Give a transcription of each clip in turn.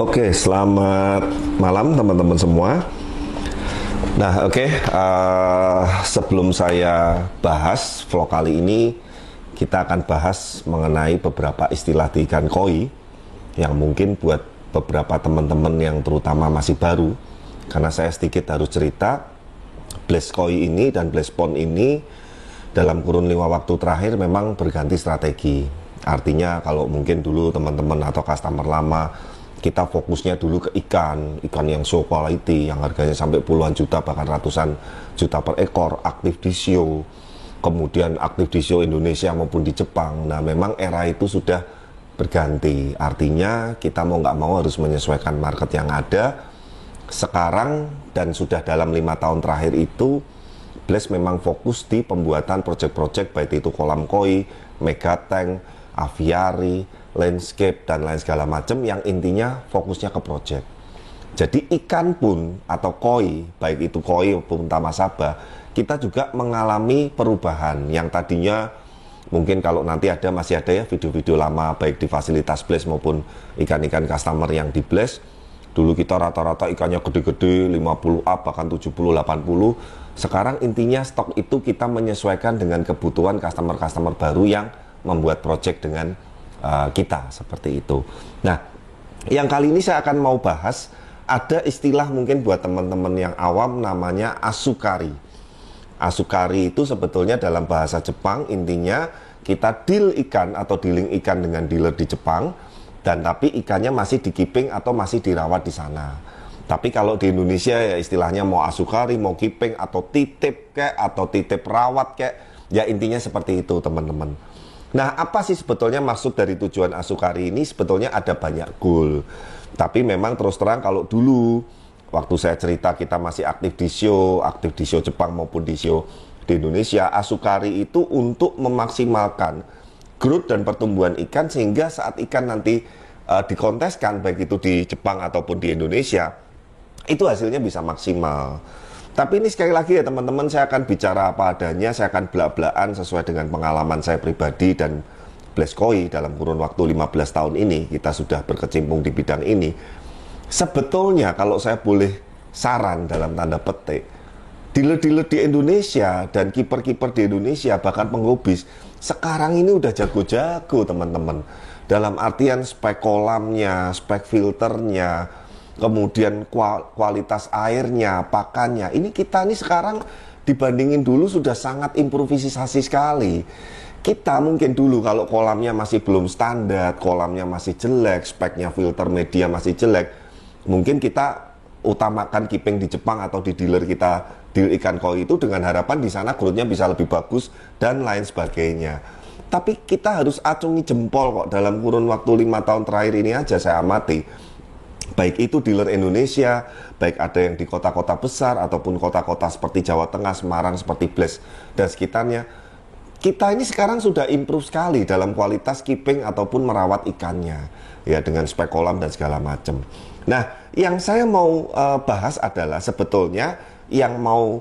Oke, selamat malam teman-teman semua. Nah, sebelum saya bahas vlog kali ini, kita akan bahas mengenai beberapa istilah di ikan koi yang mungkin buat beberapa teman-teman yang terutama masih baru. Karena saya sedikit harus cerita, Blaze Koi ini dan Blaze Pond ini dalam kurun 5 waktu terakhir memang berganti strategi. Artinya kalau mungkin dulu teman-teman atau customer lama kita fokusnya dulu ke ikan yang show quality yang harganya sampai puluhan juta bahkan ratusan juta per ekor, aktif di show, kemudian aktif di show Indonesia maupun di Jepang. Nah memang era itu sudah berganti, artinya kita mau nggak mau harus menyesuaikan market yang ada sekarang. Dan sudah dalam 5 tahun terakhir itu Blaze memang fokus di pembuatan project-project baik itu kolam koi, mega tank, aviary, landscape dan lain segala macam yang intinya fokusnya ke project. Jadi ikan pun atau koi, baik itu koi maupun tamasaba, kita juga mengalami perubahan yang tadinya mungkin kalau nanti masih ada ya video-video lama baik di fasilitas Blaze maupun ikan-ikan customer yang di Blaze. Dulu kita rata-rata ikannya gede-gede 50 up bahkan 70 80. Sekarang intinya stok itu kita menyesuaikan dengan kebutuhan customer-customer baru yang membuat project dengan kita seperti itu. Nah, yang kali ini saya akan mau bahas ada istilah mungkin buat teman-teman yang awam namanya asukari. Asukari itu sebetulnya dalam bahasa Jepang intinya kita deal ikan atau dealing ikan dengan dealer di Jepang dan tapi ikannya masih di keeping atau masih dirawat di sana. Tapi kalau di Indonesia ya istilahnya mau asukari, mau keeping atau titip atau titip rawat ya intinya seperti itu teman-teman. Nah, apa sih sebetulnya maksud dari tujuan asukari ini? Sebetulnya ada banyak goal. Tapi memang terus terang kalau dulu waktu saya cerita kita masih aktif di show Jepang maupun di show di Indonesia, asukari itu untuk memaksimalkan growth dan pertumbuhan ikan sehingga saat ikan nanti dikonteskan baik itu di Jepang ataupun di Indonesia, itu hasilnya bisa maksimal. Tapi ini sekali lagi ya teman-teman, saya akan bicara apa adanya, saya akan belak-belakan sesuai dengan pengalaman saya pribadi dan Blaze Koi dalam kurun waktu 15 tahun ini, kita sudah berkecimpung di bidang ini. Sebetulnya kalau saya boleh saran dalam tanda petik, dealer-dealer di Indonesia dan kiper-kiper di Indonesia bahkan penghobis sekarang ini udah jago-jago teman-teman. Dalam artian spek kolamnya, spek filternya, kemudian kualitas airnya, pakannya. Ini kita nih sekarang dibandingin dulu sudah sangat improvisasi sekali. Kita mungkin dulu kalau kolamnya masih belum standar, kolamnya masih jelek, speknya filter media masih jelek, mungkin kita utamakan keeping di Jepang atau di dealer kita deal ikan koi itu dengan harapan di sana growth-nya bisa lebih bagus dan lain sebagainya. Tapi kita harus acungi jempol kok dalam kurun waktu 5 tahun terakhir ini aja saya amati. Baik itu dealer Indonesia, baik ada yang di kota-kota besar ataupun kota-kota seperti Jawa Tengah, Semarang, seperti Blaze dan sekitarnya. Kita ini sekarang sudah improve sekali dalam kualitas keeping ataupun merawat ikannya. Ya dengan spek kolam dan segala macam. Nah, yang saya mau bahas adalah sebetulnya yang mau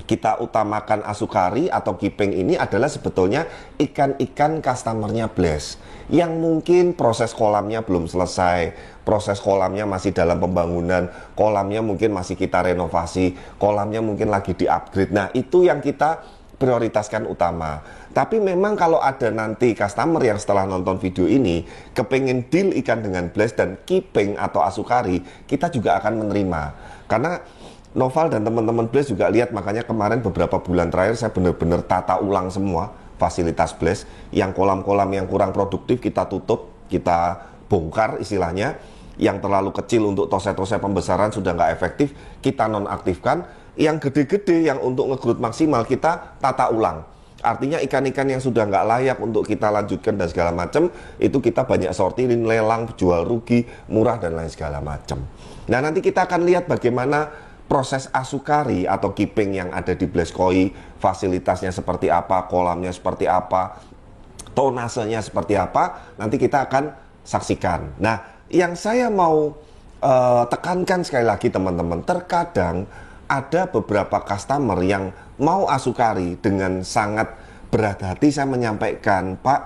kita utamakan asukari atau keeping ini adalah sebetulnya ikan-ikan customernya Blaze yang mungkin proses kolamnya belum selesai, proses kolamnya masih dalam pembangunan, kolamnya mungkin masih kita renovasi, kolamnya mungkin lagi di-upgrade. Nah, itu yang kita prioritaskan utama. Tapi memang kalau ada nanti customer yang setelah nonton video ini kepengen deal ikan dengan Blaze dan keeping atau asukari, kita juga akan menerima. Karena Noval dan teman-teman Blaze juga lihat, makanya kemarin beberapa bulan terakhir saya benar-benar tata ulang semua fasilitas Blaze. Yang kolam-kolam yang kurang produktif kita tutup, kita bongkar istilahnya. Yang terlalu kecil untuk tose-tose pembesaran sudah nggak efektif, kita nonaktifkan. Yang gede-gede yang untuk nge-growth maksimal kita tata ulang. Artinya ikan-ikan yang sudah nggak layak untuk kita lanjutkan dan segala macam, itu kita banyak sortirin, lelang, jual rugi, murah dan lain segala macam. Nah nanti kita akan lihat bagaimana proses asukari atau keeping yang ada di Blaze Koi, fasilitasnya seperti apa, kolamnya seperti apa, tonasenya seperti apa, nanti kita akan saksikan. Nah, yang saya mau tekankan sekali lagi teman-teman, terkadang ada beberapa customer yang mau asukari dengan sangat berat hati saya menyampaikan, Pak,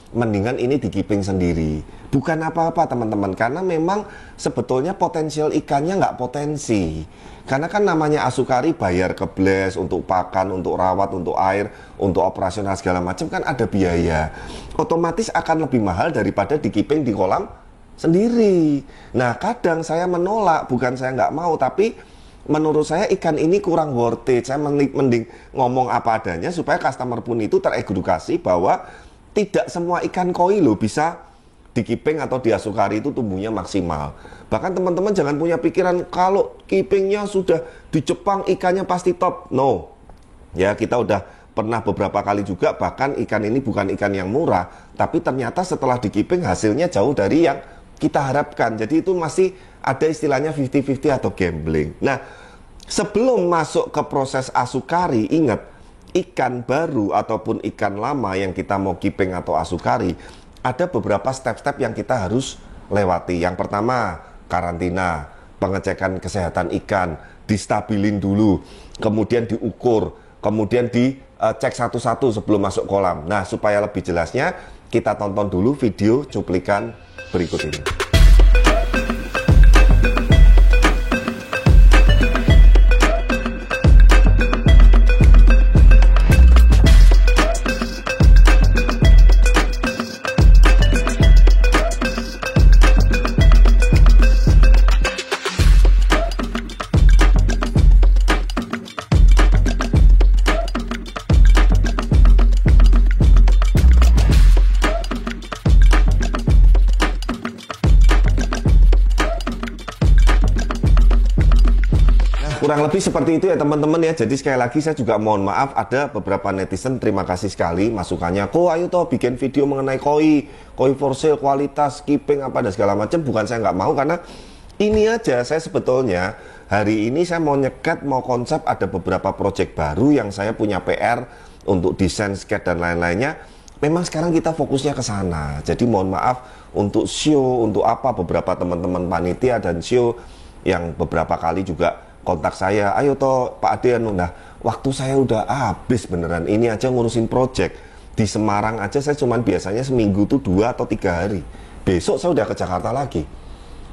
mendingan ini di keeping sendiri. Bukan apa-apa teman-teman, karena memang sebetulnya potensial ikannya nggak potensi. Karena kan namanya Asukari bayar ke Blaze untuk pakan, untuk rawat, untuk air, untuk operasional segala macam kan ada biaya. Otomatis akan lebih mahal daripada di keeping di kolam sendiri. Nah kadang saya menolak, bukan saya nggak mau, tapi menurut saya ikan ini kurang worth it. Saya mending ngomong apa adanya supaya customer pun itu teredukasi bahwa tidak semua ikan koi loh bisa di keeping atau di Asukari itu tumbuhnya maksimal. Bahkan teman-teman jangan punya pikiran kalau keepingnya sudah di Jepang ikannya pasti top. No. Ya kita udah pernah beberapa kali juga, bahkan ikan ini bukan ikan yang murah, tapi ternyata setelah di keeping hasilnya jauh dari yang kita harapkan. Jadi itu masih ada istilahnya 50-50 atau gambling. Nah, sebelum masuk ke proses Asukari, ingat, ikan baru ataupun ikan lama yang kita mau keeping atau Asukari, ada beberapa step-step yang kita harus lewati. Yang pertama, karantina, pengecekan kesehatan ikan, distabilin dulu, kemudian diukur, kemudian dicek satu-satu sebelum masuk kolam. Nah, supaya lebih jelasnya, kita tonton dulu video cuplikan berikut ini. Kurang lebih seperti itu ya teman-teman ya. Jadi sekali lagi saya juga mohon maaf, ada beberapa netizen terima kasih sekali masukannya. Kok ayo toh bikin video mengenai koi for sale, kualitas, keeping apa dan segala macam. Bukan saya nggak mau, karena ini aja saya sebetulnya hari ini saya mau nyekat, mau konsep, ada beberapa project baru yang saya punya PR untuk desain, sketch dan lain-lainnya. Memang sekarang kita fokusnya ke sana. Jadi mohon maaf untuk show, untuk apa, beberapa teman-teman panitia dan show yang beberapa kali juga kontak saya, ayo toh Pak Aden, nah waktu saya udah habis beneran. Ini aja ngurusin project di Semarang aja saya cuman biasanya seminggu tuh 2 atau 3 hari. Besok saya udah ke Jakarta lagi,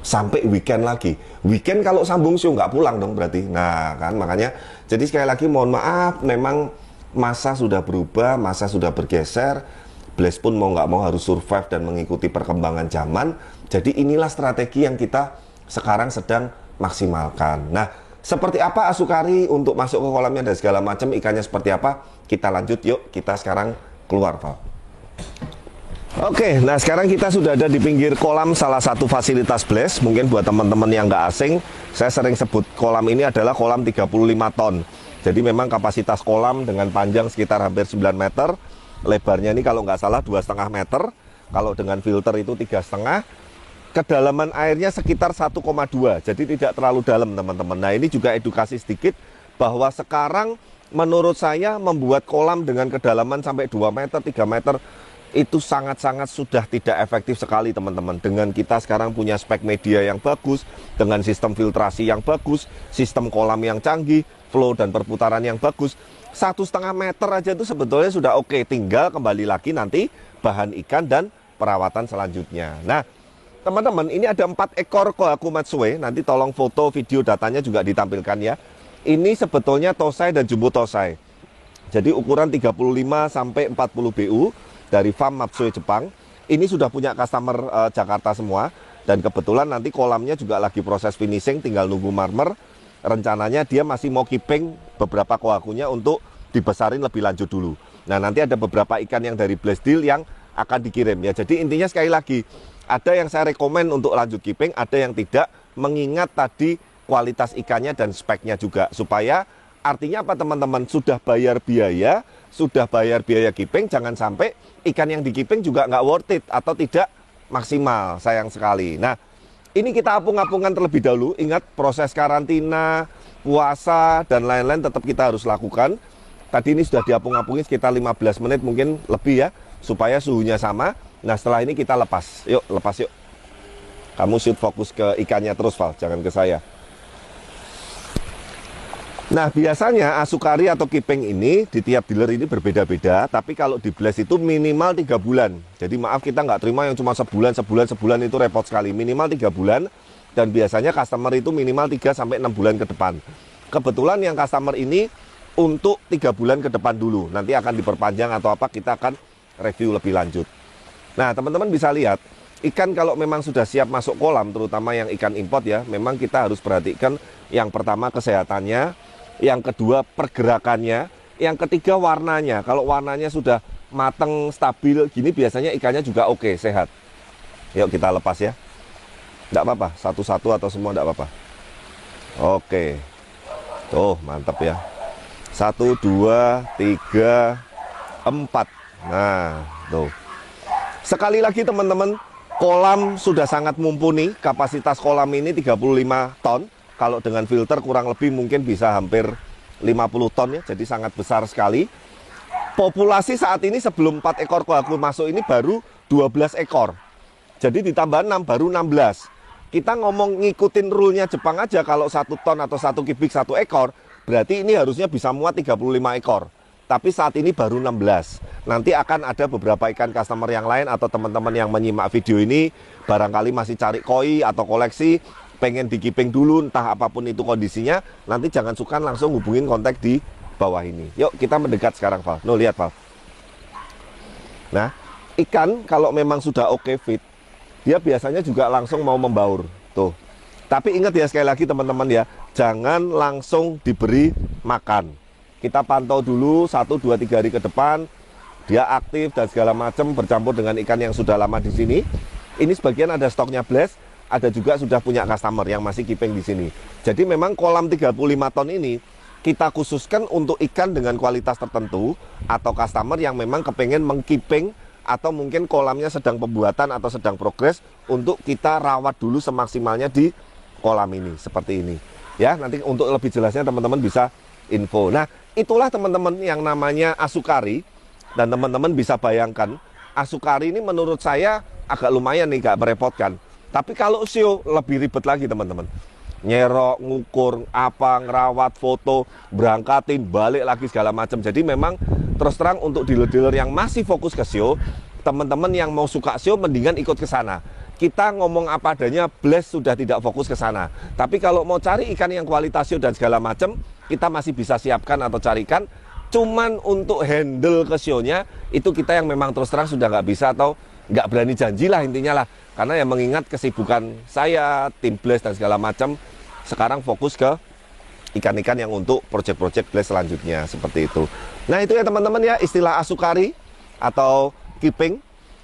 sampai weekend lagi. Weekend kalau sambung show nggak pulang dong berarti. Nah kan makanya, jadi sekali lagi mohon maaf, memang masa sudah berubah, masa sudah bergeser. Blaze pun mau nggak mau harus survive dan mengikuti perkembangan zaman. Jadi inilah strategi yang kita sekarang sedang maksimalkan. Nah, seperti apa Asukari untuk masuk ke kolamnya dan segala macam, ikannya seperti apa, kita lanjut yuk. Kita sekarang keluar, Val. Oke, nah sekarang kita sudah ada di pinggir kolam salah satu fasilitas Blaze. Mungkin buat teman-teman yang nggak asing, saya sering sebut kolam ini adalah kolam 35 ton. Jadi memang kapasitas kolam dengan panjang sekitar hampir 9 meter, lebarnya ini kalau nggak salah 2,5 meter, kalau dengan filter itu 3,5. Kedalaman airnya sekitar 1,2, jadi tidak terlalu dalam teman-teman. Nah ini juga edukasi sedikit bahwa sekarang menurut saya membuat kolam dengan kedalaman sampai 2 meter, 3 meter itu sangat-sangat sudah tidak efektif sekali teman-teman. Dengan kita sekarang punya spek media yang bagus, dengan sistem filtrasi yang bagus, sistem kolam yang canggih, flow dan perputaran yang bagus, 1,5 meter aja itu sebetulnya sudah oke. Tinggal kembali lagi nanti bahan ikan dan perawatan selanjutnya. Nah teman-teman, ini ada 4 ekor Kohaku Matsue. Nanti tolong foto, video, datanya juga ditampilkan ya. Ini sebetulnya Tosai dan Jumbo Tosai. Jadi ukuran 35 sampai 40 BU dari farm Matsue Jepang. Ini sudah punya customer Jakarta semua. Dan kebetulan nanti kolamnya juga lagi proses finishing, tinggal nunggu marmer. Rencananya dia masih mau keeping beberapa Kohakunya untuk dibesarin lebih lanjut dulu. Nah nanti ada beberapa ikan yang dari Blaze Deal yang akan dikirim ya. Jadi intinya sekali lagi, ada yang saya rekomen untuk lanjut keeping, ada yang tidak, mengingat tadi kualitas ikannya dan speknya juga. Supaya artinya apa teman-teman, sudah bayar biaya keeping, jangan sampai ikan yang di keeping juga nggak worth it atau tidak maksimal, sayang sekali. Nah ini kita apung-apungan terlebih dahulu. Ingat proses karantina, puasa dan lain-lain tetap kita harus lakukan. Tadi ini sudah diapung-apungin sekitar 15 menit mungkin lebih ya, supaya suhunya sama. Nah setelah ini kita lepas, yuk lepas yuk. Kamu shoot fokus ke ikannya terus Val, jangan ke saya. Nah, biasanya Asukari atau Kipeng ini di tiap dealer ini berbeda-beda, tapi kalau di Blast itu minimal 3 bulan. Jadi maaf, kita nggak terima yang cuma sebulan itu repot sekali. Minimal 3 bulan, dan biasanya customer itu minimal 3-6 bulan ke depan. Kebetulan yang customer ini untuk 3 bulan ke depan dulu. Nanti akan diperpanjang atau apa, kita akan review lebih lanjut. Nah, teman-teman bisa lihat, ikan kalau memang sudah siap masuk kolam, terutama yang ikan import ya, memang kita harus perhatikan yang pertama kesehatannya, yang kedua pergerakannya, yang ketiga warnanya. Kalau warnanya sudah mateng, stabil gini, biasanya ikannya juga oke, sehat. Yuk kita lepas ya. Enggak apa-apa, satu-satu atau semua enggak apa-apa. Oke. Tuh, mantap ya. 1, 2, 3, 4. Nah, tuh. Sekali lagi teman-teman, kolam sudah sangat mumpuni. Kapasitas kolam ini 35 ton. Kalau dengan filter kurang lebih mungkin bisa hampir 50 ton ya, jadi sangat besar sekali. Populasi saat ini sebelum 4 ekor kohaku masuk ini baru 12 ekor. Jadi ditambah 6 baru 16. Kita ngomong ngikutin rule-nya Jepang aja, kalau 1 ton atau 1 kubik 1 ekor, berarti ini harusnya bisa muat 35 ekor. Tapi saat ini baru 16. Nanti akan ada beberapa ikan customer yang lain atau teman-teman yang menyimak video ini barangkali masih cari koi atau koleksi, pengen di Kipeng dulu, entah apapun itu kondisinya, nanti jangan sukar langsung hubungin kontak di bawah ini. Yuk kita mendekat sekarang, Val. No, lihat, Val. Nah, ikan kalau memang sudah oke fit, dia biasanya juga langsung mau membaur. Tuh. Tapi ingat ya, sekali lagi teman-teman ya, jangan langsung diberi makan. Kita pantau dulu 1, 2, 3 hari ke depan, dia aktif dan segala macam bercampur dengan ikan yang sudah lama di sini. Ini sebagian ada stoknya Blast, ada juga sudah punya customer yang masih Kipeng di sini. Jadi memang kolam 35 ton ini kita khususkan untuk ikan dengan kualitas tertentu atau customer yang memang kepengen mengkipeng atau mungkin kolamnya sedang pembuatan atau sedang progres, untuk kita rawat dulu semaksimalnya di kolam ini seperti ini. Ya, nanti untuk lebih jelasnya teman-teman bisa info. Nah, itulah teman-teman yang namanya Asukari, dan teman-teman bisa bayangkan Asukari ini menurut saya agak lumayan nih, gak merepotkan. Tapi kalau shio lebih ribet lagi teman-teman. Nyerok, ngukur, apa, ngerawat, foto, berangkatin, balik lagi segala macam. Jadi memang terus terang untuk dealer-dealer yang masih fokus ke shio, teman-teman yang mau suka shio mendingan ikut ke sana. Kita ngomong apa adanya, Blast sudah tidak fokus ke sana. Tapi kalau mau cari ikan yang kualitas shio dan segala macam, kita masih bisa siapkan atau carikan. Cuman untuk handle ke shio-nya, itu kita yang memang terus terang sudah nggak bisa atau nggak berani janji lah intinya lah. Karena yang mengingat kesibukan saya, tim Blast dan segala macam, sekarang fokus ke ikan-ikan yang untuk project-project Blast selanjutnya, seperti itu. Nah itu ya teman-teman ya, istilah Asukari atau Kipeng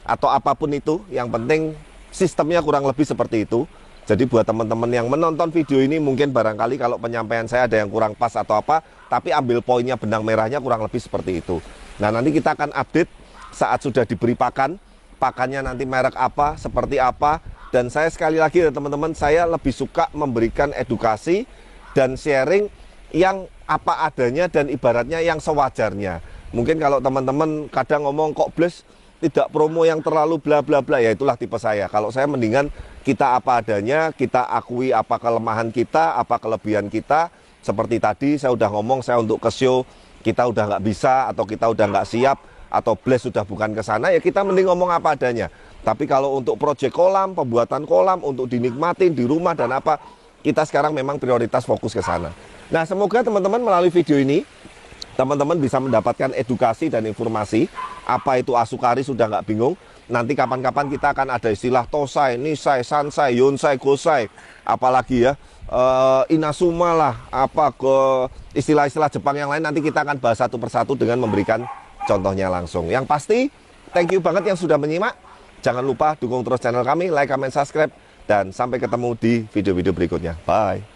atau apapun itu, yang penting sistemnya kurang lebih seperti itu. Jadi buat teman-teman yang menonton video ini, mungkin barangkali kalau penyampaian saya ada yang kurang pas atau apa, tapi ambil poinnya, benang merahnya kurang lebih seperti itu. Nah nanti kita akan update saat sudah diberi pakan, pakannya nanti merek apa, seperti apa. Dan saya sekali lagi ya teman-teman, saya lebih suka memberikan edukasi dan sharing yang apa adanya dan ibaratnya yang sewajarnya. Mungkin kalau teman-teman kadang ngomong kok Blast tidak promo yang terlalu bla bla bla, ya itulah tipe saya. Kalau saya mendingan kita apa adanya, kita akui apa kelemahan kita, apa kelebihan kita. Seperti tadi saya udah ngomong, saya untuk ke show kita udah nggak bisa atau kita udah nggak siap, atau Blast sudah bukan ke sana, ya kita mending ngomong apa adanya. Tapi kalau untuk proyek kolam, pembuatan kolam, untuk dinikmatin di rumah dan apa, kita sekarang memang prioritas fokus ke sana. Nah semoga teman-teman melalui video ini, teman-teman bisa mendapatkan edukasi dan informasi. Apa itu Asukari sudah nggak bingung. Nanti kapan-kapan kita akan ada istilah Tosai, Nisai, Sansai, Yonsai, Gosai, apalagi ya, Inazuma lah, apa ke istilah-istilah Jepang yang lain, nanti kita akan bahas satu persatu dengan memberikan contohnya langsung. Yang pasti, thank you banget yang sudah menyimak. Jangan lupa dukung terus channel kami, like, comment, subscribe, dan sampai ketemu di video-video berikutnya. Bye.